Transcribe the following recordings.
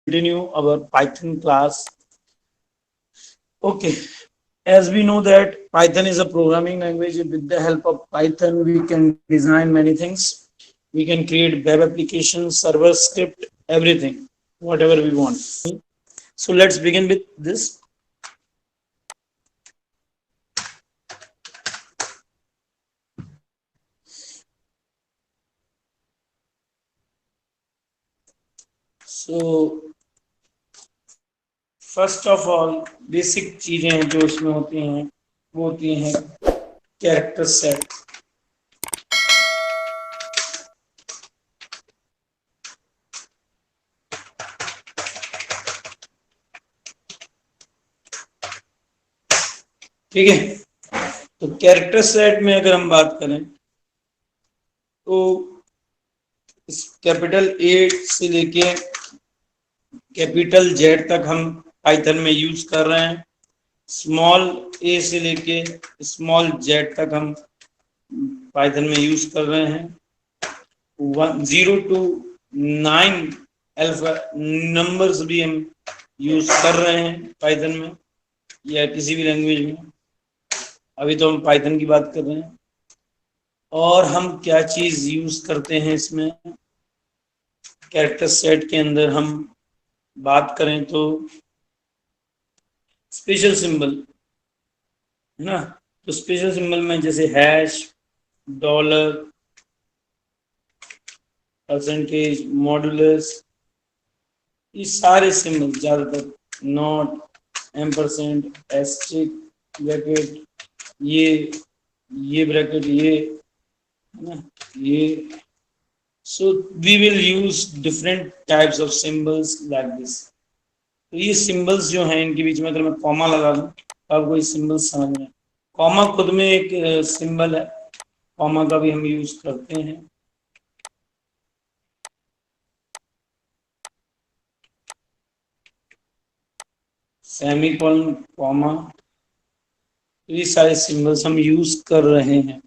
continue our Python class. Okay, as we know that Python is a programming language. With the help of Python, we can design many things. We can create web applications, server script, everything, whatever we want. So let's begin with this. So first of all basic चीजें जो इसमें होती हैं वो होती हैं character set. ठीक है, तो कैरेक्टर सेट में अगर हम बात करें तो इस कैपिटल ए से लेके कैपिटल जेड तक हम पाइथन में यूज कर रहे हैं। स्मॉल ए से लेके स्मॉल जेड तक हम पाइथन में यूज कर रहे हैं। 0 to 9 अल्फा नंबर्स भी हम यूज कर रहे हैं पाइथन में या किसी भी लैंग्वेज में। अभी तो हम पाइथन की बात कर रहे हैं। और हम क्या चीज यूज करते हैं इसमें कैरेक्टर सेट के अंदर हम बात करें तो स्पेशल सिंबल है ना। तो स्पेशल सिंबल में जैसे हैश, डॉलर, परसेंटेज, मॉडुलस, ये सारे सिंबल ज्यादातर, नॉट, एम्परसेंड, एस्टेरिस्क, ब्रैकेट, ये ब्रैकेट, ये है ना, ये। So we will use different types of symbols like this. तो ये सिंबल्स जो हैं इनके बीच में अगर मैं कॉमा लगा दूं तो आपको ये सिंबल्स समझ में। कॉमा खुद में एक सिंबल है, कॉमा का भी हम यूज करते हैं। सेमीकोलन, कॉमा, ये सारे सिंबल्स हम यूज कर रहे हैं।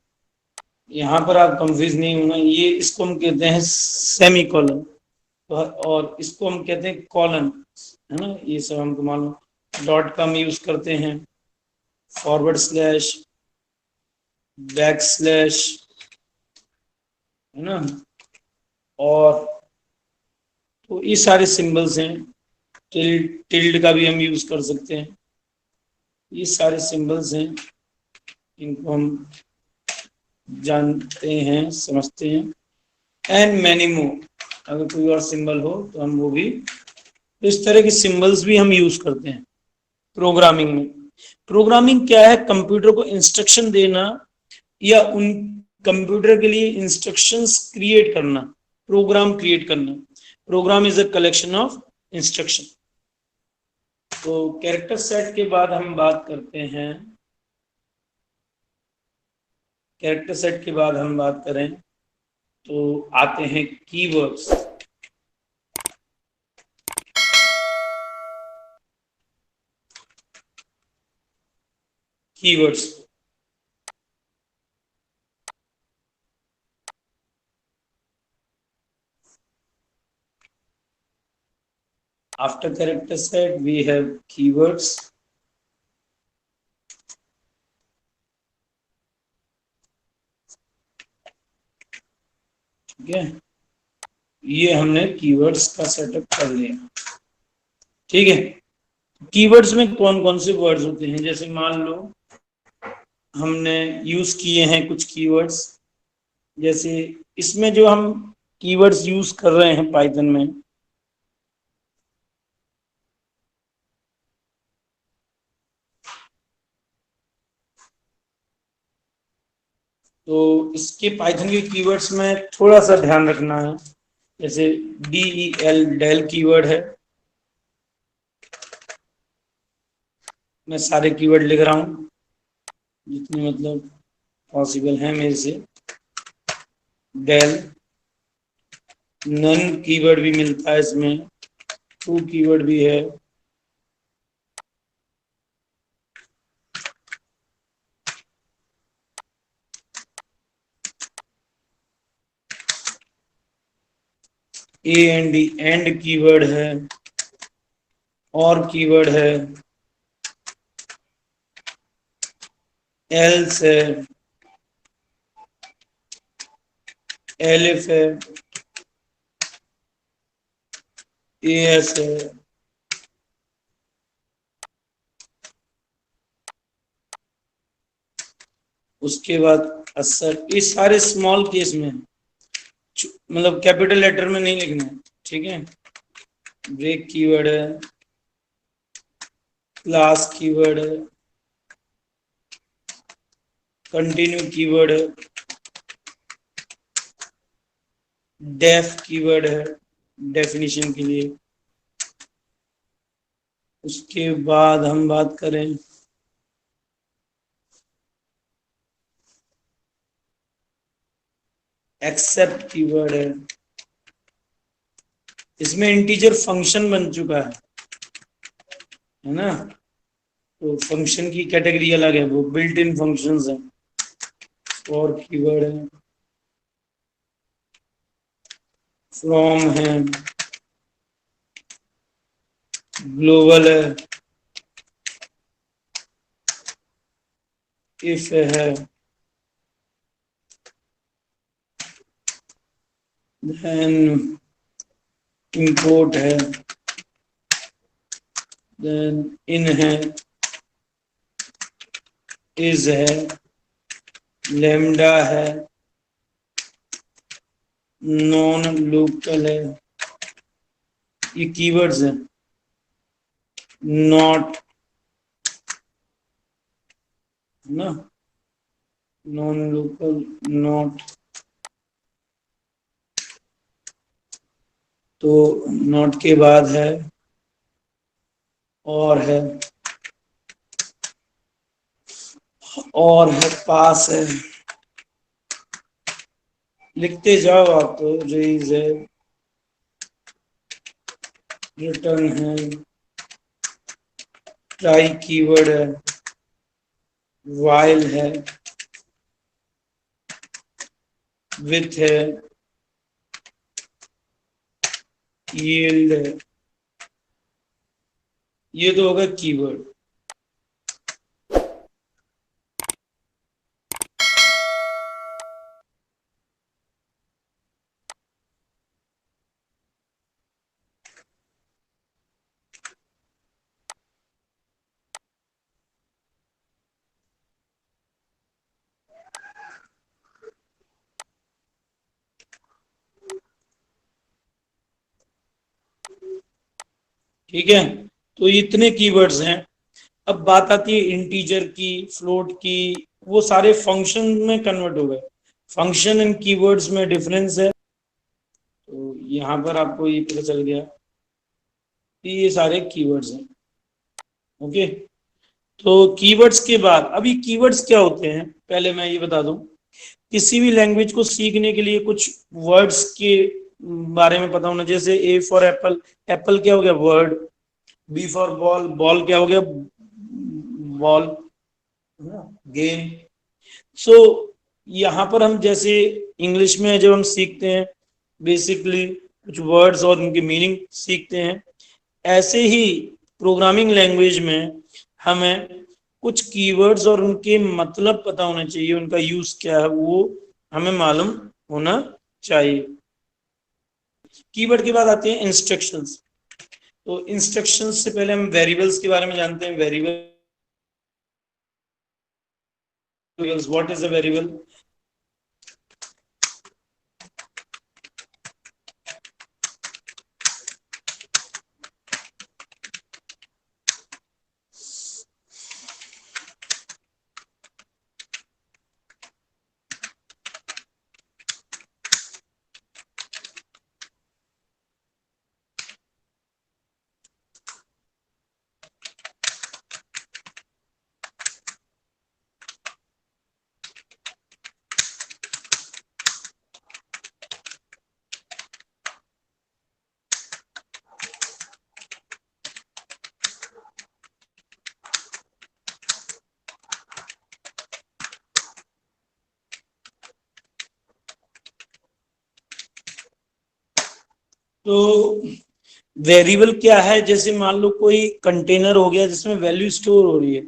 यहाँ पर आप कंफ्यूज नहीं होना, ये इसको हम कहते हैं सेमीकोलन और इसको हम कहते हैं कॉलन, है ना। ये सब हमको मालूम। डॉट का हम यूज करते हैं, फॉरवर्ड स्लैश, बैक स्लैश, है ना। और तो ये सारे सिंबल्स हैं। टिल्ड का भी हम यूज कर सकते हैं। ये सारे सिंबल्स हैं, इनको हम जानते हैं, समझते हैं। एंड मैनी मोर, अगर कोई और सिंबल हो तो हम वो भी। तो इस तरह के सिंबल्स भी हम यूज करते हैं प्रोग्रामिंग में। प्रोग्रामिंग क्या है? कंप्यूटर को इंस्ट्रक्शन देना या उन कंप्यूटर के लिए इंस्ट्रक्शंस क्रिएट करना, प्रोग्राम क्रिएट करना। Program is a collection of instruction. तो कैरेक्टर सेट के बाद हम बात करते हैं, कैरेक्टर सेट के बाद हम बात करें तो आते हैं keywords. Keywords after character set we have keywords। ठीक है, ये हमने कीवर्ड्स का सेटअप कर लिया। ठीक है, कीवर्ड्स में कौन कौन से वर्ड्स होते हैं? जैसे मान लो हमने यूज किए हैं कुछ कीवर्ड्स, जैसे इसमें जो हम कीवर्ड्स यूज कर रहे हैं पाइथन में, तो इसके पाइथन के कीवर्ड्स में थोड़ा सा ध्यान रखना है। जैसे DEL, डेल कीवर्ड है। मैं सारे कीवर्ड लिख रहा हूँ जितने मतलब पॉसिबल है मेरे से। डेल, नन कीवर्ड भी मिलता है इसमें, ट्रू कीवर्ड भी है। AND, एंड कीवर्ड है। और कीवर्ड है, एल्स है, एलिफ है, एस है, उसके बाद असर। ये सारे स्मॉल केस में, मतलब कैपिटल लेटर में नहीं लिखना है, ठीक है। ब्रेक कीवर्ड है, क्लास कीवर्ड है, कंटिन्यू कीवर्ड है, डेफ कीवर्ड है डेफिनेशन के लिए। उसके बाद हम बात करें एक्सेप्ट कीवर्ड है, इसमें इंटीजर फंक्शन बन चुका है ना, तो फंक्शन की कैटेगरी अलग है, वो बिल्ट इन फंक्शंस है। और कीवर्ड है, फ्रॉम है, ग्लोबल है, इफ है, देन इंपोर्ट है, देन इन है, इज है, लेमडा है, नॉन लोकल है, ये कीवर्ड्स हैं। नॉट ना, नॉन लोकल, नॉट, तो नॉट के बाद है और है, और है, पास है, लिखते जाओ आप तो, रेज है, रिटर्न है, ट्राई कीवर्ड है, वाइल है, विथ है, यील्ड है, ये तो होगा कीवर्ड। ठीक है, तो इतने कीवर्ड्स हैं। अब बात आती है इंटीजर की, फ्लोट की, वो सारे फंक्शन में कन्वर्ट हो गए। फंक्शन एंड कीवर्ड्स में डिफरेंस है, तो यहां पर आपको ये पता चल गया कि ये सारे कीवर्ड्स हैं। ओके, तो कीवर्ड्स के बाद, अभी कीवर्ड्स क्या होते हैं पहले मैं ये बता दूं। किसी भी लैंग्वेज को सीखने के लिए कुछ वर्ड्स के बारे में पता होना, जैसे ए फॉर एप्पल, एप्पल क्या हो गया, word. B for ball, ball क्या हो गया, बॉल, गेम। सो यहाँ पर हम जैसे इंग्लिश में जब हम सीखते हैं बेसिकली कुछ वर्ड्स और उनकी मीनिंग सीखते हैं, ऐसे ही प्रोग्रामिंग लैंग्वेज में हमें कुछ कीवर्ड्स और उनके मतलब पता होना चाहिए, उनका यूज क्या है वो हमें मालूम होना चाहिए। कीवर्ड के बाद आते हैं इंस्ट्रक्शंस। तो इंस्ट्रक्शंस से पहले हम वेरिएबल्स के बारे में जानते हैं। Variables, what is a variable? तो वेरिएबल क्या है, जैसे मान लो कोई कंटेनर हो गया जिसमें वैल्यू स्टोर हो रही है।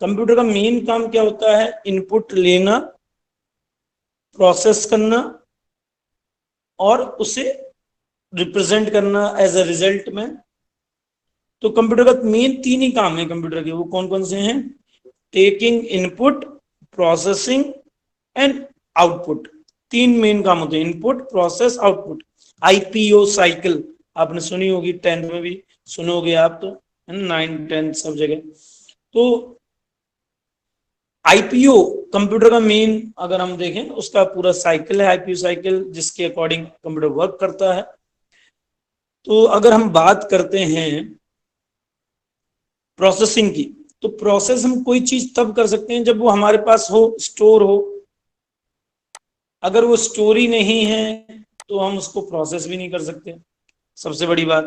कंप्यूटर का मेन काम क्या होता है, इनपुट लेना, प्रोसेस करना और उसे रिप्रेजेंट करना एज अ रिजल्ट में। तो कंप्यूटर का मेन तीन ही काम है कंप्यूटर के, वो कौन कौन से हैं, taking input, processing and output. तीन मेन काम होते हैं, input process output. IPO cycle आपने सुनी होगी, 10th में भी सुनोगे आप तो, है ना, 9 10 सब जगह। तो आईपीओ कंप्यूटर का मेन, अगर हम देखें उसका पूरा साइकिल है, आईपीओ साइकिल, जिसके अकॉर्डिंग कंप्यूटर वर्क करता है। तो अगर हम बात करते हैं प्रोसेसिंग की, तो प्रोसेस हम कोई चीज तब कर सकते हैं जब वो हमारे पास हो, स्टोर हो। अगर वो स्टोर ही नहीं है तो हम उसको प्रोसेस भी नहीं कर सकते, सबसे बड़ी बात।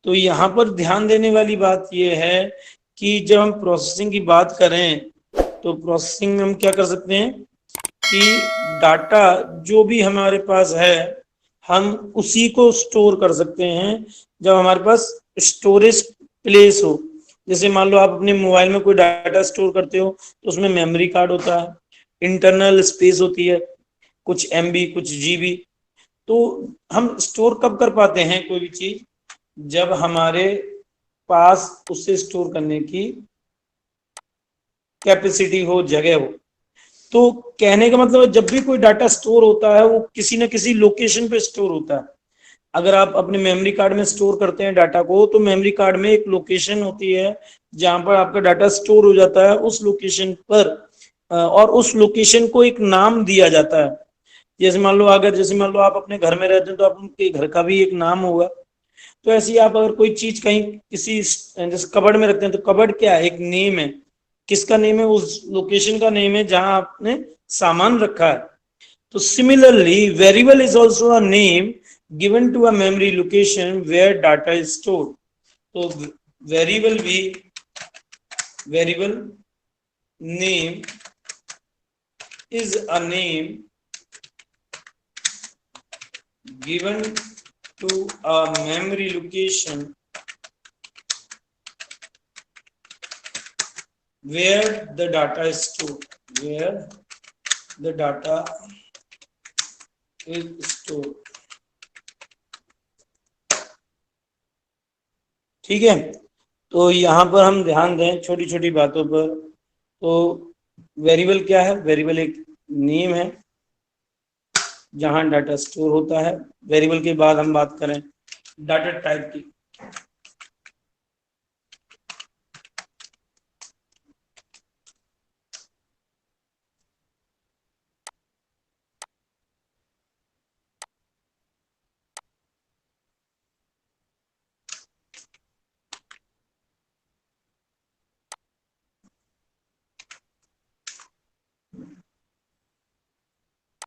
तो यहाँ पर ध्यान देने वाली बात यह है कि जब हम प्रोसेसिंग की बात करें तो प्रोसेसिंग में हम क्या कर सकते हैं कि डाटा जो भी हमारे पास है हम उसी को स्टोर कर सकते हैं जब हमारे पास स्टोरेज प्लेस हो। जैसे मान लो आप अपने मोबाइल में कोई डाटा स्टोर करते हो तो उसमें मेमोरी कार्ड होता है, इंटरनल स्पेस होती है, कुछ एमबी कुछ जीबी। तो हम स्टोर कब कर पाते हैं कोई भी चीज, जब हमारे पास उसे स्टोर करने की कैपेसिटी हो, जगह हो। तो कहने का मतलब है जब भी कोई डाटा स्टोर होता है वो किसी न किसी लोकेशन पे स्टोर होता है। अगर आप अपने मेमोरी कार्ड में स्टोर करते हैं डाटा को तो मेमोरी कार्ड में एक लोकेशन होती है जहां पर आपका डाटा स्टोर हो जाता है, उस लोकेशन पर और उस लोकेशन को एक नाम दिया जाता है। जैसे मान लो आप अपने घर में रहते हैं तो आपके घर का भी एक नाम होगा। तो ऐसे ही आप अगर कोई चीज कहीं किसी जैसे कबर्ड में रखते हैं तो कबर्ड क्या है, एक नेम है, किसका नेम है, उस लोकेशन का नेम है जहां आपने सामान रखा है। तो similarly variable is also a name given to a memory location where data is stored। तो वेरिएबल भी, variable name is a name given to a memory location where the data is stored, where the data is stored। ठीक है, तो यहाँ पर हम ध्यान दें छोटी छोटी बातों पर। तो वेरिएबल क्या है, वेरिएबल एक नेम है जहां डाटा स्टोर होता है। वेरिएबल के बाद हम बात करें डाटा टाइप की।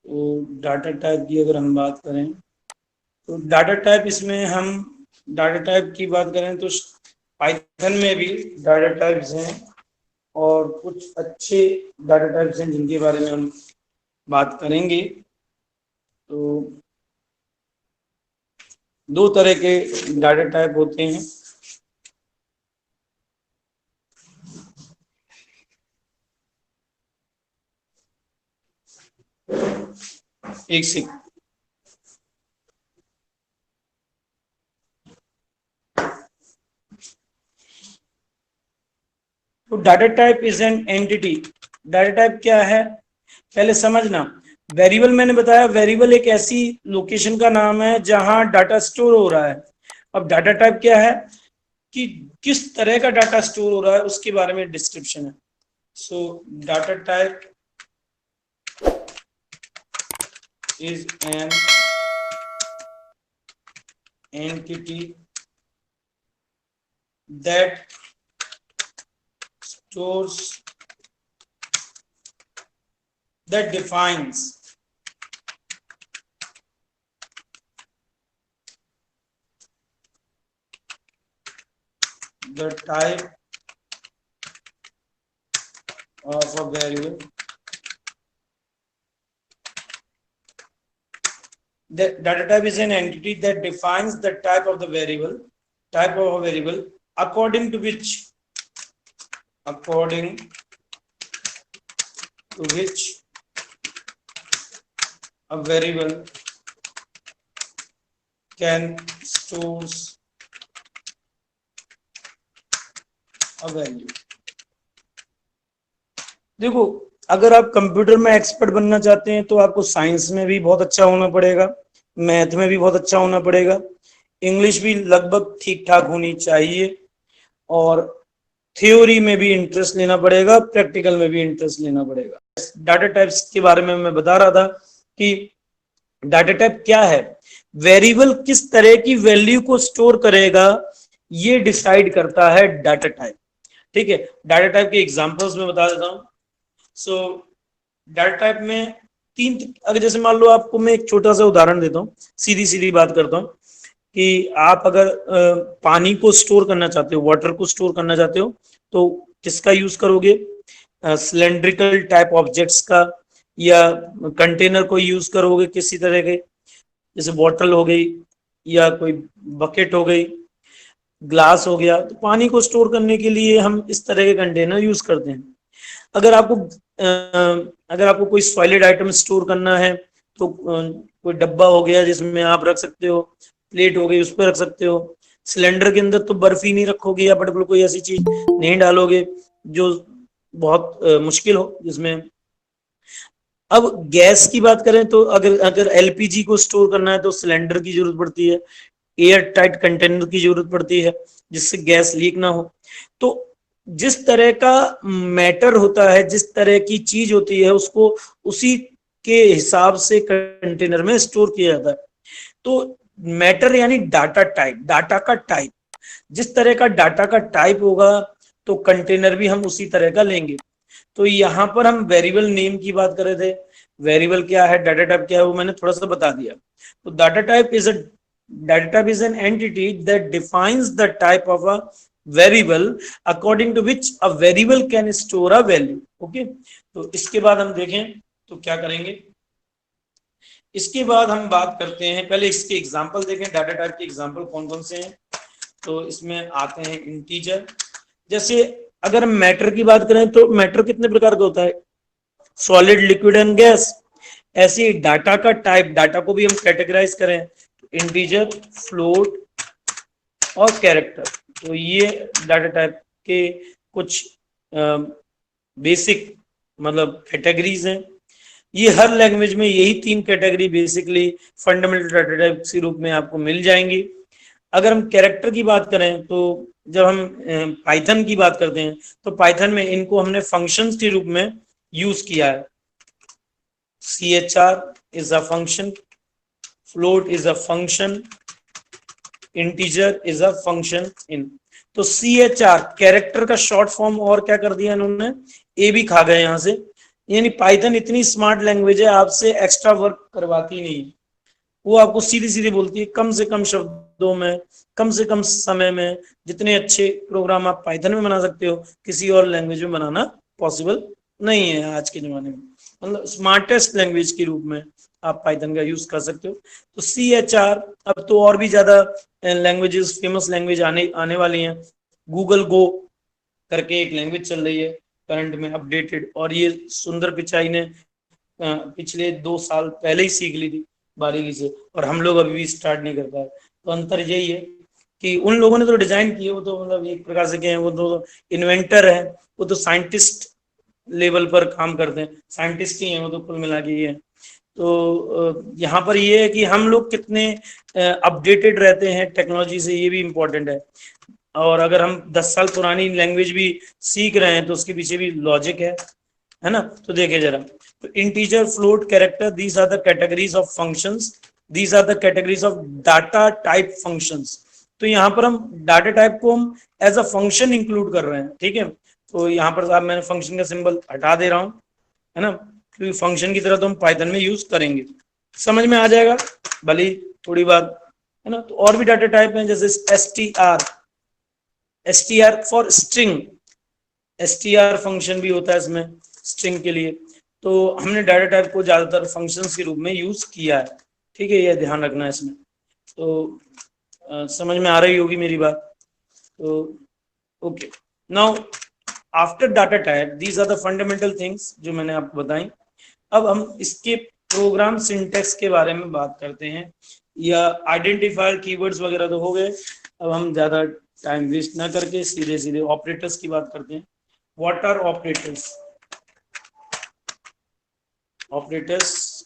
तो डाटा टाइप की अगर हम बात करें तो डाटा टाइप, इसमें हम डाटा टाइप की बात करें तो पाइथन में भी डाटा टाइप्स हैं और कुछ अच्छे डाटा टाइप्स हैं जिनके बारे में हम बात करेंगे। तो दो तरह के डाटा टाइप होते हैं। एक से तो data type is an entity. Data type क्या है पहले समझना। वेरिएबल मैंने बताया, वेरिएबल एक ऐसी लोकेशन का नाम है जहां डाटा स्टोर हो रहा है। अब डाटा टाइप क्या है कि किस तरह का डाटा स्टोर हो रहा है उसके बारे में डिस्क्रिप्शन है। सो data type is an entity that stores, that defines the type of a variable The data type is an entity that defines the type of a variable according to which a variable can stores a value. देखो, अगर आप computer में expert बनना चाहते हैं तो आपको science में भी बहुत अच्छा होना पड़ेगा, मैथ में भी बहुत अच्छा होना पड़ेगा, इंग्लिश भी लगभग ठीक ठाक होनी चाहिए, और थ्योरी में भी इंटरेस्ट लेना पड़ेगा, प्रैक्टिकल में भी इंटरेस्ट लेना पड़ेगा। डाटा टाइप्स के बारे में मैं बता रहा था कि डाटा टाइप क्या है, वेरिएबल किस तरह की वैल्यू को स्टोर करेगा ये डिसाइड करता है डाटा टाइप। ठीक है, डाटा टाइप के एग्जांपल्स में बता देता हूं। सो डाटा टाइप में तीन, अगर जैसे मान लो आपको मैं एक छोटा सा उदाहरण देता हूं, सीधी सीधी बात करता हूं कि आप अगर पानी को स्टोर करना चाहते हो, वाटर को स्टोर करना चाहते हो, तो किसका यूज करोगे, सिलेंड्रिकल टाइप ऑब्जेक्ट्स का, या कंटेनर को यूज करोगे किसी तरह के, जैसे बॉटल हो गई या कोई बकेट हो गई, ग्लास हो गया। तो पानी को स्टोर करने के लिए हम इस तरह के कंटेनर यूज करते हैं। अगर आपको कोई सॉलिड आइटम स्टोर करना है तो कोई डब्बा हो गया जिसमें आप रख सकते हो, प्लेट हो गई उस पर रख सकते हो। सिलेंडर के अंदर तो बर्फ ही नहीं रखोगे या बट कोई ऐसी चीज नहीं डालोगे जो बहुत मुश्किल हो जिसमें। अब गैस की बात करें तो अगर एलपीजी को स्टोर करना है तो सिलेंडर की जरूरत पड़ती है, एयर टाइट कंटेनर की जरूरत पड़ती है जिससे गैस लीक ना हो। तो जिस तरह का मैटर होता है, जिस तरह की चीज होती है, उसको उसी के हिसाब से कंटेनर में स्टोर किया जाता है। तो मैटर यानी डाटा टाइप, डाटा का टाइप, जिस तरह का डाटा का टाइप होगा तो कंटेनर भी हम उसी तरह का लेंगे। तो यहाँ पर हम वेरिएबल नेम की बात कर रहे थे, वेरिएबल क्या है, डाटा टाइप क्या है, वो मैंने थोड़ा सा बता दिया। तो data type is an entity that defines the type of a variable according to which a variable can store a value. Okay, तो इसके बाद हम देखें तो क्या करेंगे। इसके बाद हम बात करते हैं, पहले इसके एग्जाम्पल देखें, डाटा टाइप के एग्जाम्पल कौन कौन से हैं। तो इसमें आते हैं इंटीजर। जैसे अगर हम मैटर की बात करें तो मैटर कितने प्रकार का होता है, सॉलिड, लिक्विड एंड गैस। ऐसे ही डाटा का टाइप, डाटा को भी हम कैटेगराइज करें तो इंटीजर, फ्लोट और कैरेक्टर। तो ये डाटा टाइप के कुछ बेसिक मतलब कैटेगरीज हैं। ये हर लैंग्वेज में यही तीन category basically fundamental data type के रूप में आपको मिल जाएंगी। अगर हम कैरेक्टर की बात करें तो जब हम पाइथन की बात करते हैं तो पाइथन में इनको हमने फंक्शंस के रूप में यूज किया है। CHR is a function, float is a function, integer is a function in। तो CHR कैरेक्टर का शॉर्ट फॉर्म और क्या कर दिया इन्होंने, ए भी खा गए यहां से। यानी पाइथन इतनी स्मार्ट लैंग्वेज है, आपसे एक्स्ट्रा वर्क करवाती नहीं है, वो आपको सीधी सीधी बोलती है कम से कम शब्दों में, कम से कम समय में। जितने अच्छे प्रोग्राम आप पाइथन में बना सकते हो किसी और लैंग्वेज में बनाना पॉसिबल नहीं है आज के जमाने में। मतलब स्मार्टेस्ट लैंग्वेज के रूप में आप पाइथन का यूज कर सकते हो। तो CHR, अब तो और भी ज्यादा लैंग्वेजेस, फेमस लैंग्वेज आने वाली हैं। गूगल गो करके एक लैंग्वेज चल रही है करंट में अपडेटेड, और ये सुंदर पिचाई ने पिछले 2 साल पहले ही सीख ली थी बारीकी से, और हम लोग अभी भी स्टार्ट नहीं कर पाए। तो अंतर यही है कि उन लोगों ने तो डिजाइन किए, वो तो मतलब एक प्रकार से कहें वो तो इन्वेंटर है, वो तो साइंटिस्ट लेवल पर काम करते हैं, साइंटिस्ट ही हैं वो तो कुल मिला के ये। तो यहाँ पर ये है कि हम लोग कितने अपडेटेड रहते हैं टेक्नोलॉजी से, ये भी इम्पोर्टेंट है। और अगर हम 10 साल पुरानी लैंग्वेज भी सीख रहे हैं तो उसके पीछे भी लॉजिक है ना। तो देखिए जरा, तो integer, float, character, these are the categories of functions, these are the categories of data type functions. तो यहाँ पर हम डाटा टाइप को हम एज अ फंक्शन इंक्लूड कर रहे हैं। ठीक है, तो यहाँ पर साहब मैंने फंक्शन का सिंबल हटा दे रहा हूँ, है ना, क्योंकि फंक्शन की तरह तो हम पाइथन में यूज करेंगे, समझ में आ जाएगा भली थोड़ी बात, है ना। तो और भी डाटा टाइप हैं जैसे str for string, str function भी होता है इसमें स्ट्रिंग के लिए। तो हमने डाटा टाइप को ज्यादातर फंक्शंस के रूप में यूज किया है। ठीक है, ये ध्यान रखना है इसमें। तो समझ में आ रही होगी मेरी बात। तो okay, now after data type these are the fundamental things जो मैंने आपको बताई। अब हम इसके प्रोग्राम सिंटेक्स के बारे में बात करते हैं, या आइडेंटिफायर कीवर्ड्स वगैरह तो हो गए। अब हम ज्यादा टाइम वेस्ट ना करके सीधे सीधे ऑपरेटर्स की बात करते हैं। What are operators? ऑपरेटर्स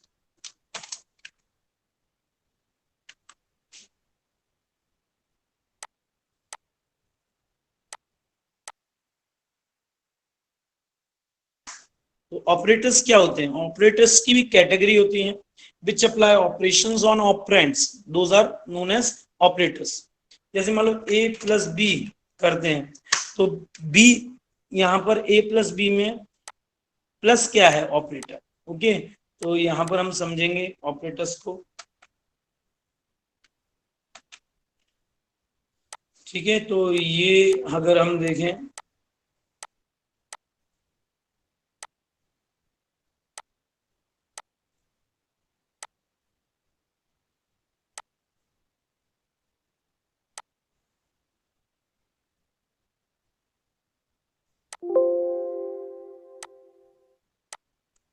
तो ऑपरेटर्स क्या होते हैं? ऑपरेटर्स की भी कैटेगरी होती है, which apply operations on operands, those are known as operators. जैसे मान लो ए प्लस बी करते हैं, तो बी यहाँ पर ए प्लस बी में प्लस क्या है? ऑपरेटर। ओके, तो यहाँ पर हम समझेंगे ऑपरेटर्स को। ठीक है, तो ये अगर हम देखें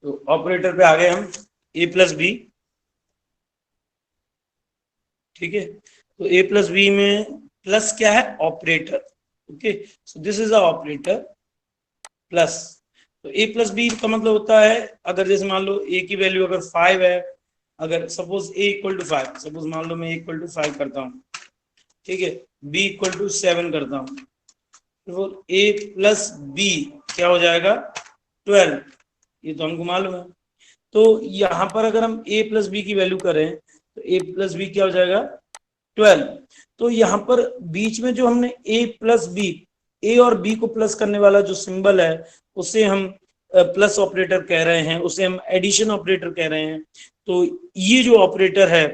तो ऑपरेटर पे आ गए हम, ए प्लस बी। ठीक है, तो ए प्लस बी में प्लस क्या है? Operator. Okay, so this is a operator plus. तो ए प्लस बी का मतलब होता है, अगर जैसे मान लो ए की वैल्यू अगर 5 है, अगर suppose A equal to 5, suppose मान लो मैं इक्वल टू 5 करता हूँ, ठीक है, बी इक्वल टू 7 करता हूँ, तो ए प्लस बी क्या हो जाएगा? 12। ये तो हमको मालूम है। तो यहाँ पर अगर हम ए प्लस बी की वैल्यू करें तो ए प्लस बी क्या हो जाएगा? 12। तो यहाँ पर बीच में जो हमने ए प्लस बी, ए और बी को प्लस करने वाला जो सिंबल है उसे हम प्लस ऑपरेटर कह रहे हैं, उसे हम एडिशन ऑपरेटर कह रहे हैं। तो ये जो ऑपरेटर है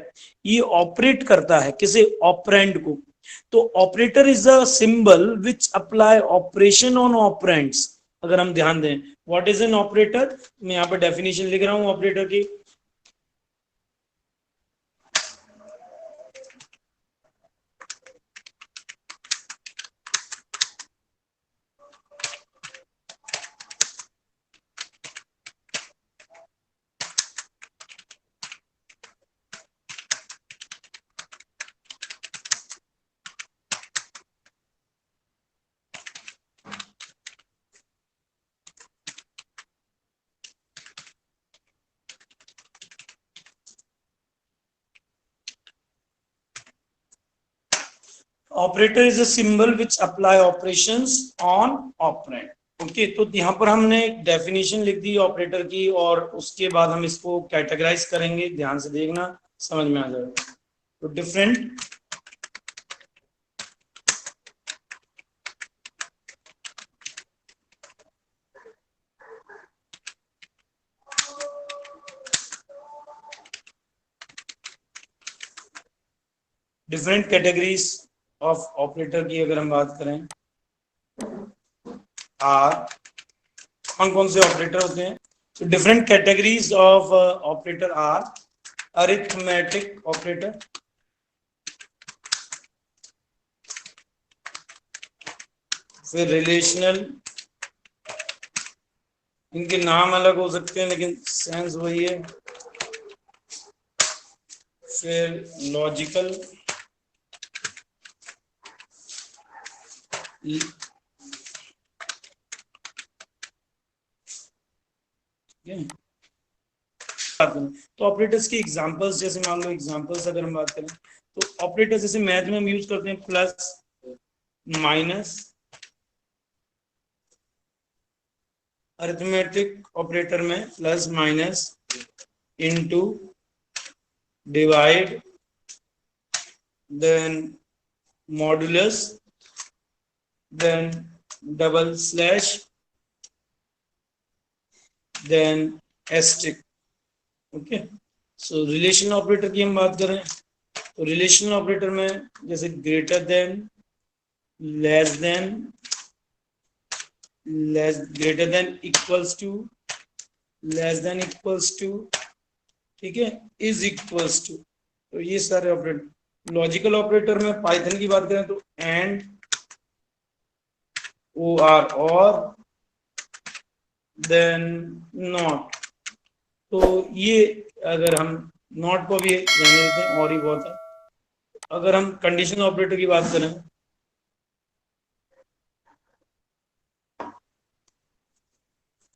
ये ऑपरेट करता है किसे? ऑपरेंड को। तो operator is a symbol which apply operation on operands. अगर हम ध्यान दें, व्हाट इज एन ऑपरेटर, मैं यहाँ पर डेफिनेशन लिख रहा हूँ ऑपरेटर की। Operator is a symbol which apply operations on operand. Okay, तो यहाँ पर हमने एक डेफिनेशन लिख दी ऑपरेटर की, और उसके बाद हम इसको कैटेगराइज करेंगे। ध्यान से देखना, समझ में आ जाएगा। तो different different categories of operator की अगर हम बात करें, आर कौन कौन से ऑपरेटर होते हैं? तो different categories of operator are arithmetic operator, फिर रिलेशनल, इनके नाम अलग हो सकते हैं लेकिन सेंस वही है, फिर लॉजिकल, तो ऑपरेटर्स की एग्जांपल्स, जैसे मान लो एग्जांपल्स अगर हम बात करें तो ऑपरेटर्स जैसे मैथ में हम यूज करते हैं प्लस, माइनस। अरिथमेटिक ऑपरेटर में plus, minus, into, divide, then modulus, then double slash, then asterisk. Okay, so relation operator की हम बात करें तो रिलेशन ऑपरेटर में जैसे greater than, less than, less greater than equals to, less than equals to, ठीक है, इज इक्वल्स टू। तो ये सारे ऑपरेटर। लॉजिकल ऑपरेटर में पाइथन की बात करें तो एंड, और देन नॉट। तो ये अगर हम नॉट को भी रहने देते हैं और ही बहुत है। अगर हम कंडीशनल ऑपरेटर की बात करें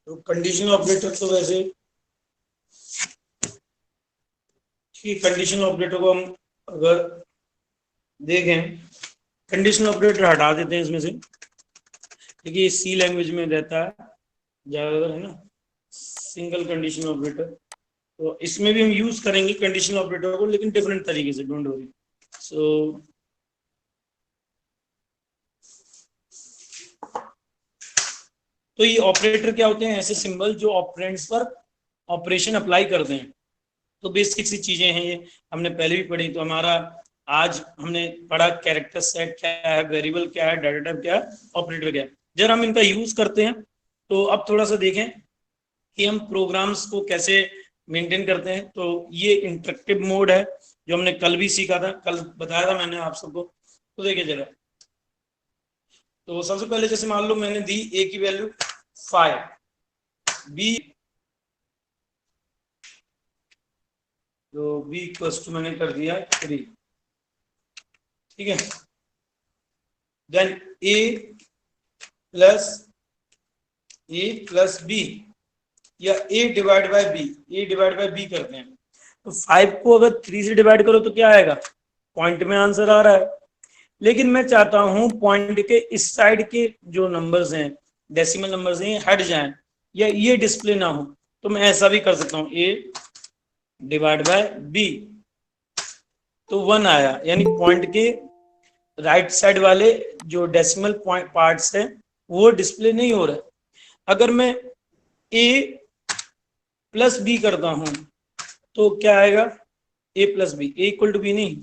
तो कंडीशनल ऑपरेटर तो वैसे कंडीशनल ऑपरेटर को हम अगर देखें, कंडीशनल ऑपरेटर हटा देते हैं इसमें से, क्योंकि सी लैंग्वेज में रहता है ज्यादातर, है ना, सिंगल कंडीशनल ऑपरेटर। तो इसमें भी हम यूज करेंगे कंडीशनल ऑपरेटर को, लेकिन डिफरेंट तरीके से, डोंट वरी। सो तो ये ऑपरेटर क्या होते हैं? ऐसे सिंबल जो ऑपरेंड्स पर ऑपरेशन अप्लाई करते हैं। तो बेसिक सी चीजें हैं ये, हमने पहले भी पढ़ी। तो हमारा आज हमने पढ़ा कैरेक्टर सेट क्या है, वेरिएबल क्या है, डाटा टाइप क्या है, ऑपरेटर क्या है। जब हम इनका यूज करते हैं तो अब थोड़ा सा देखें कि हम प्रोग्राम्स को कैसे मेंटेन करते हैं। तो ये इंटरेक्टिव मोड है जो हमने कल भी सीखा था, कल बताया था मैंने आप सबको। तो देखिए जरा, तो सबसे पहले जैसे मान लो मैंने दी ए की वैल्यू 5, बी, तो बी इक्वल्स टू मैंने कर दिया 3, ठीक है। देन ए प्लस बी या ए डिवाइड बाय बी करते हैं। तो 5 को अगर 3 से डिवाइड करो तो क्या आएगा? पॉइंट में आंसर आ रहा है। लेकिन मैं चाहता हूं पॉइंट के इस साइड के जो नंबर्स हैं, डेसिमल नंबर्स हैं, हट जाएं या ये डिस्प्ले ना हो। तो मैं ऐसा भी कर सकता हूं, ए डिवाइड बाय बी, तो 1 आया, यानी पॉइंट के राइट साइड वाले जो डेसिमल पॉइंट पार्ट्स हैं वो डिस्प्ले नहीं हो रहा है। अगर मैं ए प्लस बी करता हूं तो क्या आएगा? A plus B, A equal to B नहीं,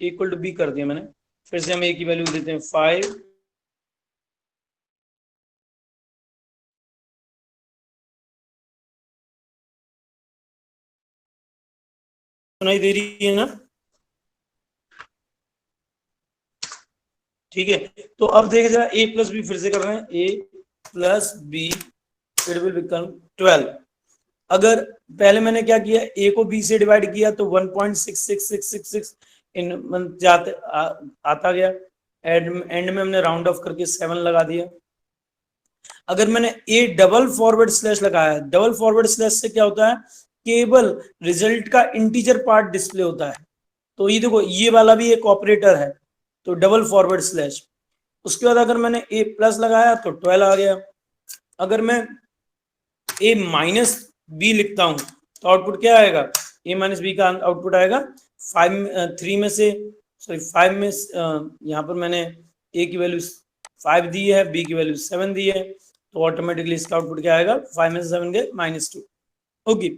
ए इक्वल टू बी कर दिया मैंने। फिर से हम ए की वैल्यू देते हैं 5, सुनाई दे रही है ना? ठीक है। तो अब देखे जरा, ए प्लस बी फिर से कर रहे हैं, A plus B it will become 12। अगर पहले मैंने क्या किया, ए को बी से डिवाइड किया तो 1.66666 इन जाते आता गया। एंड में हमने राउंड ऑफ करके 7 लगा दिया। अगर मैंने ए डबल फॉरवर्ड स्लैश लगाया, डबल फॉरवर्ड स्लैश से क्या होता है? केवल रिजल्ट का इंटीजर पार्ट डिस्प्ले होता है। तो ये देखो, ये वाला भी एक ऑपरेटर है, तो डबल फॉरवर्ड स्लैश। उसके बाद अगर मैंने ए प्लस लगाया तो 12 आ गया। अगर मैं ए माइनस बी लिखता हूं तो आउटपुट क्या आएगा? ए माइनस बी का आउटपुट आएगा 3 में से, सॉरी 5 में, यहाँ पर मैंने ए की वैल्यू 5 दी है, बी की वैल्यू 7 दी है, तो ऑटोमेटिकली इसका आउटपुट क्या आएगा? 5 में से 7 गए -2। ओके।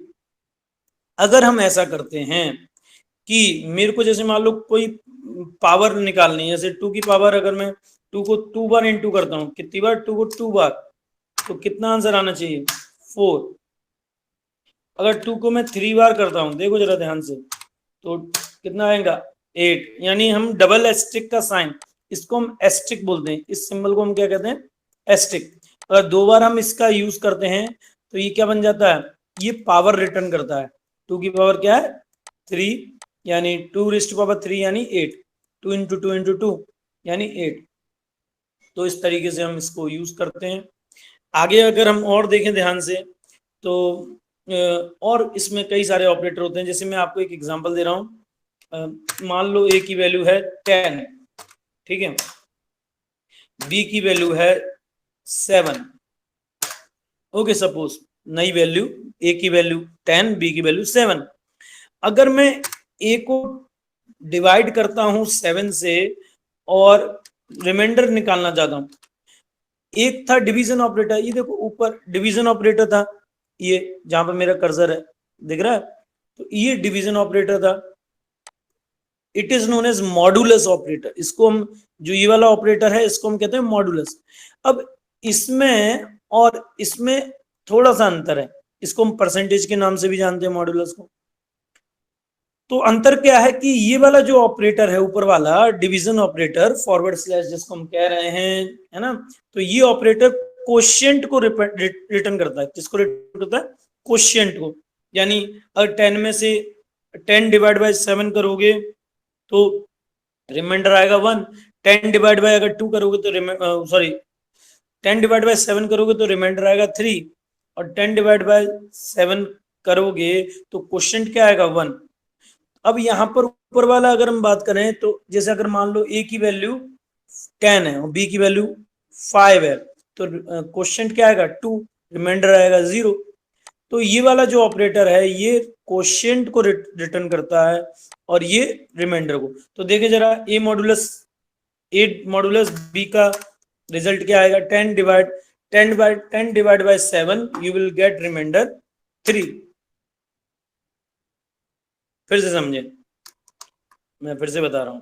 अगर हम ऐसा करते हैं कि मेरे को जैसे मान लो कोई पावर निकालनी है, जैसे 2 की पावर, अगर मैं 2 को 2 बार इंटू करता हूँ, कितनी बार? 2 को 2 बार, तो कितना आंसर आना चाहिए? 4। अगर 2 को मैं 3 बार करता हूं, देखो जरा ध्यान से, तो कितना आएगा? 8। यानी हम डबल एस्ट्रिक का साइन, इसको हम एस्ट्रिक बोलते हैं, इस सिंबल को हम क्या कहते हैं? एस्ट्रिक। अगर 2 बार हम इसका यूज करते हैं तो ये क्या बन जाता है? ये पावर रिटर्न करता है। 2 की पावर क्या है? 3, यानी 2 रेज़ टू पावर 3 यानी 8। 2 इंटू 2 इंटू 2 यानी 8। तो इस तरीके से हम इसको यूज करते हैं। आगे अगर हम और देखें ध्यान से तो और इसमें कई सारे ऑपरेटर होते हैं। जैसे मैं आपको एक एग्जांपल दे रहा हूं, मान लो ए की वैल्यू है 10, ठीक है, बी की वैल्यू है 7। ओके, सपोज नई वैल्यू, ए की वैल्यू 10, बी की वैल्यू 7। अगर मैं ए को डिवाइड करता हूं 7 से और रिमाइंडर निकालना चाहता हूं, एक था डिवीजन ऑपरेटर, ये देखो ऊपर डिवीजन ऑपरेटर था, ये जहां पर मेरा कर्सर है दिख रहा है, तो ये डिवीजन ऑपरेटर था। It is known as modulus operator. इसको हम, जो ये वाला ऑपरेटर है, इसको हम कहते हैं मॉडुलस। अब इसमें और इसमें थोड़ा सा अंतर है, इसको हम परसेंटेज के नाम से भी जानते हैं मॉडुलस को। तो अंतर क्या है कि ये वाला जो ऑपरेटर है ऊपर वाला डिवीजन ऑपरेटर फॉरवर्ड स्लैश जिसको हम कह रहे हैं, है ना, तो ये ऑपरेटर कोशिएंट को रिटर्न करता है। किसको रिटर्न करता है? कोशिएंट को। यानी अगर 10 में से 10 डिवाइड बाय 7 करोगे तो रिमाइंडर आएगा 1। 10 डिवाइड बाय अगर 2 करोगे तो सॉरी 10 डिवाइड बाय 7 करोगे तो रिमाइंडर आएगा 3, और 10 डिवाइड बाय 7 करोगे तो क्वेश्चन क्या आएगा 1। अब यहाँ पर ऊपर वाला अगर हम बात करें तो जैसे अगर मान लो ए की वैल्यू 10 है और बी की वैल्यू 5 है, तो क्वेश्चन क्या आएगा 2, रिमाइंडर आएगा 0। तो ये वाला जो ऑपरेटर है ये क्वोशिएंट को रिटर्न करता है और ये रिमाइंडर को। तो देखें जरा ए मॉडुलस बी का रिजल्ट क्या आएगा? 10 divide by 7 you will get remainder 3। फिर से समझे, मैं फिर से बता रहा हूं।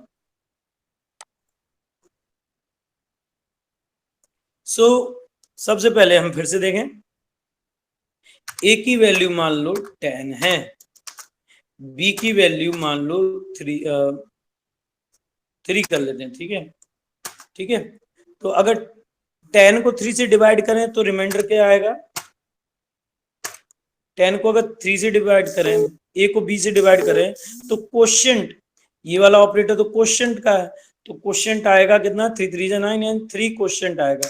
सबसे पहले हम फिर से देखें, ए की वैल्यू मान लो 10 है, बी की वैल्यू मान लो 3 कर लेते हैं, ठीक है। ठीक है, तो अगर 10 को 3 से डिवाइड करें तो रिमाइंडर क्या आएगा? 10 को अगर 3 से डिवाइड करें, ए को बी से डिवाइड करें तो क्वोशिएंट, ये वाला ऑपरेटर तो क्वोशिएंट का है, तो क्वोशिएंट आएगा कितना? 3 3 9 यानी 3 क्वोशिएंट आएगा।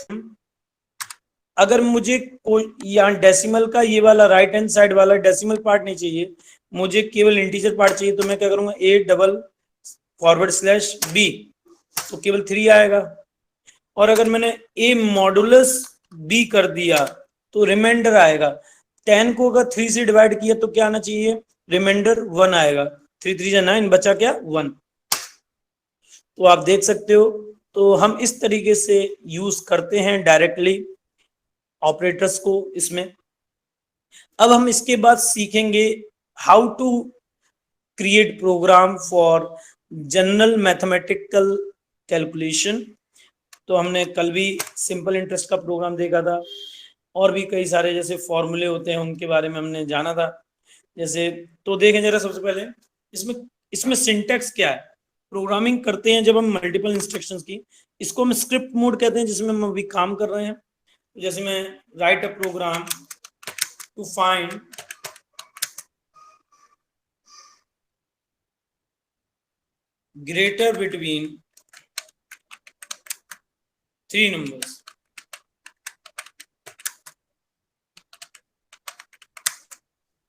अगर मुझे यहाँ डेसिमल का ये वाला राइट हैंड साइड वाला डेसिमल पार्ट नहीं चाहिए, मुझे केवल इंटीजर पार्ट चाहिए, तो मैं क्या करूंगा? A double forward slash B, तो केवल 3 आएगा। और अगर मैंने ए मॉडुलस बी कर दिया तो रिमाइंडर आएगा। 10 को अगर 3 से डिवाइड किया तो क्या आना चाहिए? रिमाइंडर 1 आएगा। 3 3 9, बचा क्या? 1। तो आप देख सकते हो, तो हम इस तरीके से यूज करते हैं डायरेक्टली ऑपरेटर्स को इसमें। अब हम इसके बाद सीखेंगे how to create program for general mathematical calculation. तो हमने कल भी सिंपल इंटरेस्ट का प्रोग्राम देखा था, और भी कई सारे जैसे फॉर्मूले होते हैं उनके बारे में हमने जाना था जैसे। तो देखें जरा, सबसे पहले इसमें इसमें सिंटैक्स क्या है। प्रोग्रामिंग करते हैं जब हम मल्टीपल इंस्ट्रक्शंस की, इसको हम स्क्रिप्ट मोड कहते हैं जिसमें हम अभी काम कर रहे हैं। जैसे मैं write a program to find greater between 3 numbers.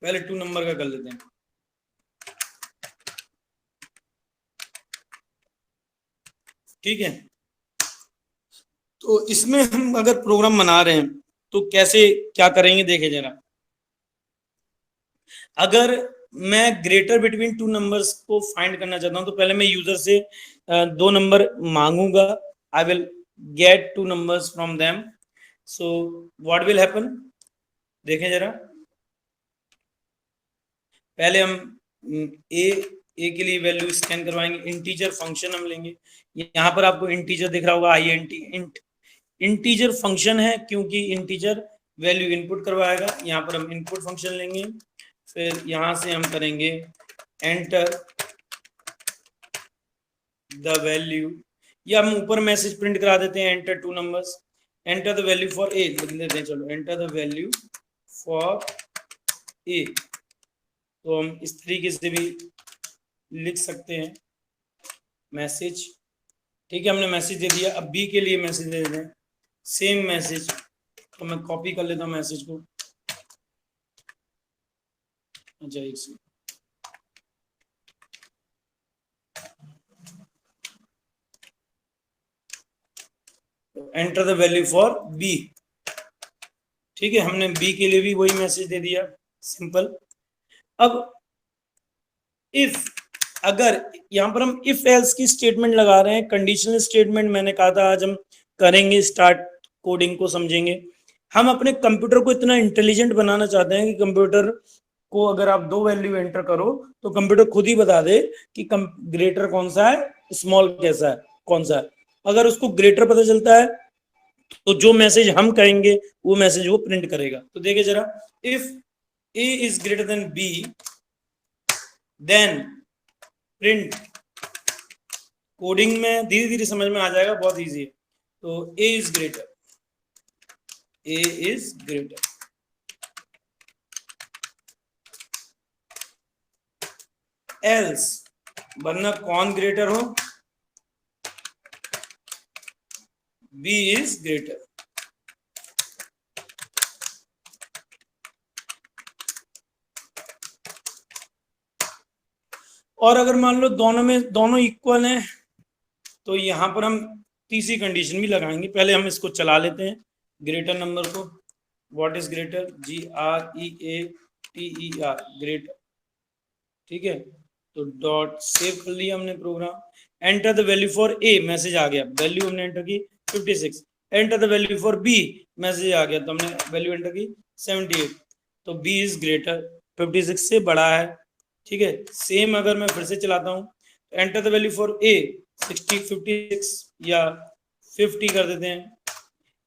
पहले 2 नंबर का कर लेते हैं, ठीक है। तो इसमें हम अगर प्रोग्राम बना रहे हैं तो कैसे क्या करेंगे, देखें जरा। अगर मैं ग्रेटर बिटवीन 2 नंबर्स को फाइंड करना चाहता हूं तो पहले मैं यूजर से 2 नंबर मांगूंगा। I will get 2 numbers from them. So what will happen, देखें जरा। पहले हम ए के लिए वैल्यू स्कैन करवाएंगे, इंटीजर फंक्शन हम लेंगे। यहाँ पर आपको इंटीजर दिख रहा होगा, INT इंटीजर फंक्शन है क्योंकि इंटीजर वैल्यू इनपुट करवाएगा। यहाँ पर हम इनपुट फंक्शन लेंगे, फिर यहां से हम करेंगे एंटर द वैल्यू, या हम ऊपर मैसेज प्रिंट करा देते हैं enter 2 numbers, enter the value for ए लिख देते हैं। चलो, एंटर द वैल्यू फॉर ए। तो हम इस तरीके से भी लिख सकते हैं मैसेज, ठीक है। हमने मैसेज दे दिया, अब बी के लिए मैसेज दे देते हैं, सेम मैसेज। तो मैं कॉपी कर लेता हूँ मैसेज को। अच्छा, एक से enter the value for B, ठीक है। हमने बी के लिए भी वही मैसेज दे दिया, सिंपल। अब इफ, अगर यहाँ पर हम इफ एल्स की स्टेटमेंट लगा रहे हैं, कंडीशनल स्टेटमेंट मैंने कहा था आज हम करेंगे, स्टार्ट कोडिंग को समझेंगे। हम अपने कंप्यूटर को इतना इंटेलिजेंट बनाना चाहते हैं कि कंप्यूटर को अगर आप 2 वैल्यू एंटर करो तो कंप्यूटर खुद ही बता दे कि ग्रेटर कौन सा है, स्मॉल कैसा है, कौन सा है। अगर उसको ग्रेटर पता चलता है तो जो मैसेज हम कहेंगे वो मैसेज वो प्रिंट करेगा। तो देखिए जरा, if A is greater than B then print, coding में धीरे धीरे समझ में आ जाएगा, बहुत इजी है। तो A is greater, A is greater, else, वरना कौन ग्रेटर हो, बी इज ग्रेटर। और अगर मान लो दोनों इक्वल हैं, तो यहां पर हम तीसरी कंडीशन भी लगाएंगे। पहले हम इसको चला लेते हैं, ग्रेटर नंबर को। What is greater, GREATER, greater, ठीक है। तो डॉट सेव कर लिया हमने program. Enter the value for A, message आ गया, वैल्यू हमने एंटर की 56। Enter the value for B, message आ गया, तो हमने वैल्यू एंटर की 78। तो बी इज ग्रेटर, 56 से बड़ा है, ठीक है। सेम अगर मैं फिर से चलाता हूँ, enter the value for A 56 या 50 कर देते हैं।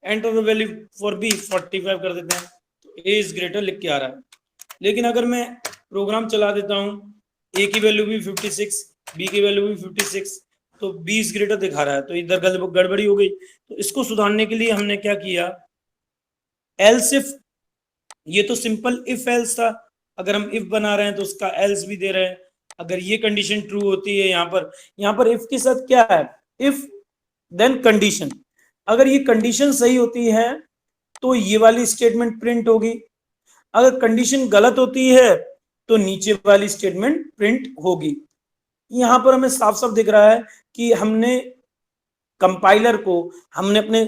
Enter the value for B 45 कर देते हैं, तो ए इज ग्रेटर लिख के आ रहा है। लेकिन अगर मैं प्रोग्राम चला देता हूँ, ए की वैल्यू भी 56, बी की वैल्यू भी 56, तो बी इज ग्रेटर दिखा रहा है, तो इधर गड़बड़ी हो गई। तो इसको सुधारने के लिए हमने क्या किया, एल्स इफ, ये तो सिंपल इफ एल्स था, अगर हम इफ बना रहे हैं तो उसका एल्स भी दे रहे हैं। अगर ये कंडीशन ट्रू होती है, यहाँ पर इफ के साथ क्या है, इफ देन कंडीशन। अगर ये कंडीशन सही होती है तो ये वाली स्टेटमेंट प्रिंट होगी, अगर कंडीशन गलत होती है तो नीचे वाली स्टेटमेंट प्रिंट होगी। यहां पर हमें साफ साफ दिख रहा है कि हमने कंपाइलर को, हमने अपने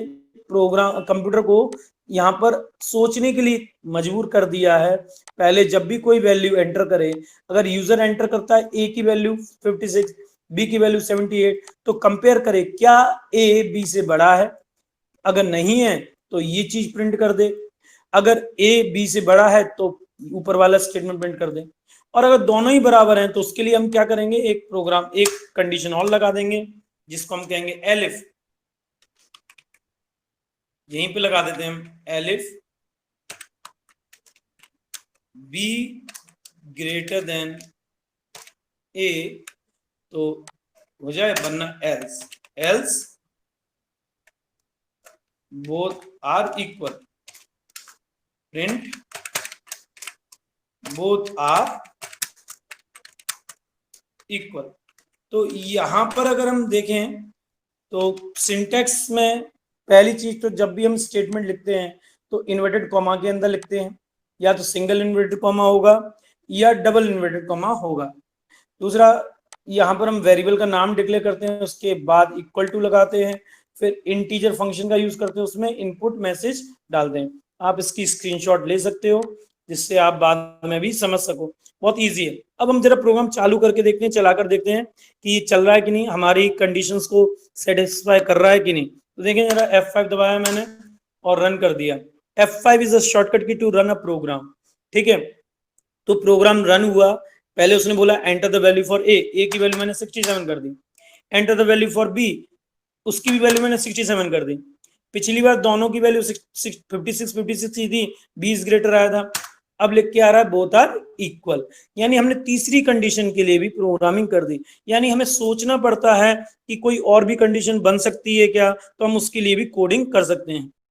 प्रोग्राम कंप्यूटर को यहाँ पर सोचने के लिए मजबूर कर दिया है। पहले जब भी कोई वैल्यू एंटर करे, अगर यूजर एंटर करता है ए की वैल्यू 56, बी की वैल्यू 78, तो कंपेयर करे क्या ए बी से बड़ा है, अगर नहीं है तो ये चीज प्रिंट कर दे, अगर ए बी से बड़ा है तो ऊपर वाला स्टेटमेंट प्रिंट कर दे। और अगर दोनों ही बराबर हैं तो उसके लिए हम क्या करेंगे, एक प्रोग्राम, एक कंडीशन और लगा देंगे, जिसको हम कहेंगे एलिफ। यहीं पे लगा देते हैं हम elif B greater than A, तो हो जाए, वरना else, else both are equal, print both are equal. तो यहां पर अगर हम देखें तो सिंटेक्स में पहली चीज, तो जब भी हम स्टेटमेंट लिखते हैं तो इन्वर्टेड कॉमा के अंदर लिखते हैं, या तो सिंगल इन्वर्टेड कॉमा होगा या डबल इन्वर्टेड कॉमा होगा। दूसरा, यहाँ पर हम वेरिएबल का नाम डिक्लेयर करते हैं, उसके बाद इक्वल टू लगाते हैं, फिर इंटीजर फंक्शन का यूज करते हैं, उसमें इनपुट मैसेज डालते हैं। आप इसकी स्क्रीनशॉट ले सकते हो जिससे आप बाद में भी समझ सको, बहुत इजी है। अब हम जरा प्रोग्राम चालू करके देखते हैं, चलाकर देखते हैं कि ये चल रहा है कि नहीं, हमारी कंडीशंस को सेटिस्फाई कर रहा है कि नहीं। तो देखें जरा, F5 दबाया मैंने और रन कर दिया। F5 is a shortcut key to run a program, ठीक है। तो प्रोग्राम रन हुआ, पहले उसने बोला enter the value for A की वैल्यू मैंने 67 कर दी। Enter the value for B, उसकी भी वैल्यू मैंने 67 कर दी। पिछली बार दोनों की वैल्यू 56 ही थी, बी इज ग्रेटर आया था, अब लिख के आ रहा है बोथ आर इक्वल। यानी हमने तीसरी कंडीशन के लिए भी प्रोग्रामिंग कर दी। यानी हमें सोचना पड़ता है कि कोई और भी कंडीशन बन सकती है क्या, तो हम उसके लिए भी कोडिंग कर सकते हैं।